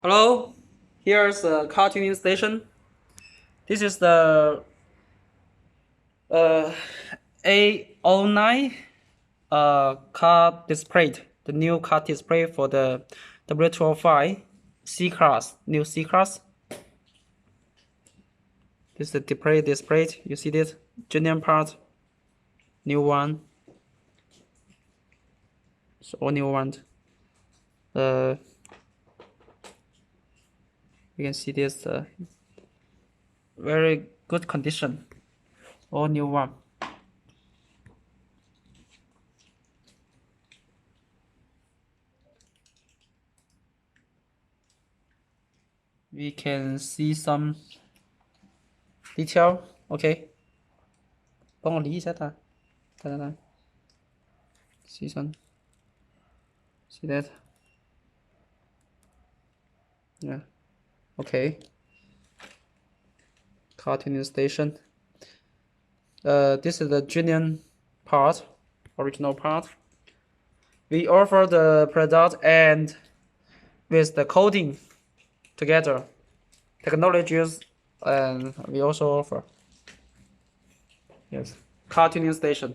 Hello, here's the car tuning station. This is the A09 car display, the new car display for the W205 C class, new C class. This is the display. You see this genuine part, new one. It's all new one. You can see this very good condition, all new one. We can see some detail. OK， 帮我理一下它，看。See that? Yeah. OK. CarTuningStation. This is the genuine part, original part. We offer the product and with the coding together, technologies, and we also offer. Yes, CarTuningStation.